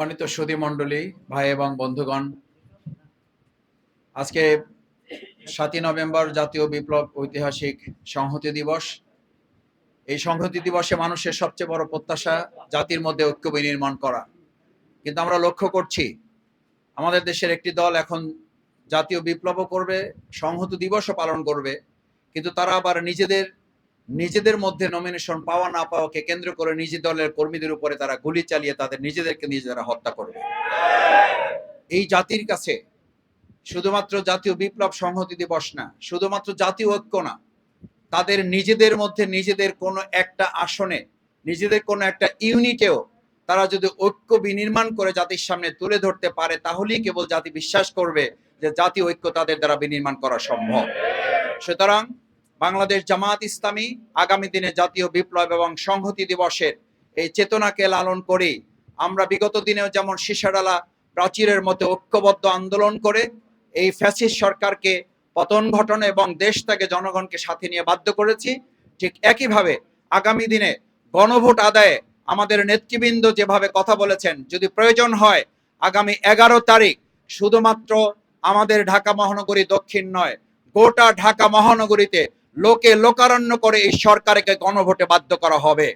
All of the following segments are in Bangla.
সম্মানিত সুধী মণ্ডলী, ভাই এবং বন্ধুগণ, আজকে 7ই নভেম্বর জাতীয় বিপ্লব ঐতিহাসিক সংহতি দিবস। এই সংহতি দিবসে মানুষের সবচেয়ে বড় প্রত্যাশা জাতির মধ্যে ঐক্য বিনির্মাণ করা। কিন্তু আমরা লক্ষ্য করছি আমাদের দেশের একটি দল এখন জাতীয় বিপ্লবও করবে, সংহতি দিবসও পালন করবে, কিন্তু তারা আবার নিজেদের মধ্যে নমিনেশন পাওয়া না পাওয়াকে কেন্দ্র করে নিজ দলের কর্মীদের উপরে তারা গুলি চালিয়ে তাদের নিজেদেরকে নিজেরা হত্যা করবে। এই জাতির কাছে শুধুমাত্র জাতীয় বিপ্লব সংহতি দিবস না, শুধুমাত্র জাতীয় ঐক্য না, তাদের নিজেদের মধ্যে নিজেদের কোনো একটা আসনে, নিজেদের কোনো একটা ইউনিটেও তারা যদি ঐক্য বিনির্মাণ করে জাতির সামনে তুলে ধরতে পারে, তাহলেই কেবল জাতি বিশ্বাস করবে যে জাতীয় ঐক্য তাদের দ্বারা বিনির্মাণ করা সম্ভব। সুতরাং বাংলাদেশ জামায়াত ইসলামী আগামী দিনে জাতীয় বিপ্লব এবং সংহতি দিবসের এই চেতনাকে লালন করে আমরা বিগত দিনেও যেমন সীসাডালা প্রাচীরের মতো ঐক্যবদ্ধ আন্দোলন করে এই ফ্যাসিস্ট সরকারকে পতন ঘটনা এবং দেশ থেকে জনগণকে সাথে নিয়ে বাধ্য করেছি, ঠিক একইভাবে আগামী দিনে গণভোট আদায়ে আমাদের নেতৃবৃন্দ যেভাবে কথা বলেছেন, যদি প্রয়োজন হয় আগামী 11 তারিখ শুধুমাত্র আমাদের ঢাকা মহানগরী দক্ষিণ নয়, গোটা ঢাকা মহানগরীতে লোকে লোকারণ্য করে এই সরকারকে গণভোটে বাধ্য করা হবে।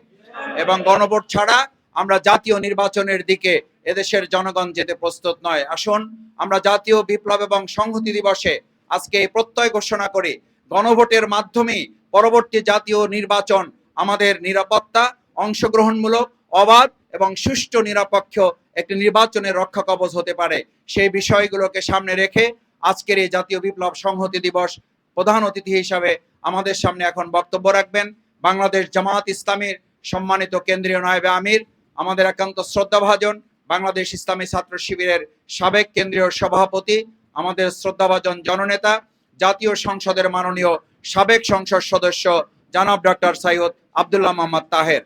এবং গণভোট ছাড়া আমরা জাতীয় নির্বাচনের দিকে এদেশের জনগণ যেতে প্রস্তুত নয়। আসুন আমরা জাতীয় বিপ্লব এবং সংহতি দিবসে আজকে প্রত্যয় ঘোষণা করি, গণভোটের মাধ্যমে পরবর্তী জাতীয় নির্বাচন আমাদের নিরাপত্তা, অংশগ্রহণমূলক, অবাধ এবং সুষ্ঠু নিরপেক্ষ একটি নির্বাচনের রক্ষা কবচ হতে পারে। সেই বিষয়গুলোকে সামনে রেখে আজকের এই জাতীয় বিপ্লব সংহতি দিবস প্রধান অতিথি হিসাবে আমাদের সামনে এখন বক্তব্য রাখবেন বাংলাদেশ জামায়াত ইসলামীর সম্মানিত কেন্দ্রীয় নায়েবে আমির, আমাদের একান্ত শ্রদ্ধাভাজন বাংলাদেশ ইসলামী ছাত্র শিবিরের সাবেক কেন্দ্রীয় সভাপতি, আমাদের শ্রদ্ধাভাজন জননেতা, জাতীয় সংসদের মাননীয় সাবেক সংসদ সদস্য জনাব ডক্টর সৈয়দ আব্দুল্লাহ মোহাম্মদ তাহের।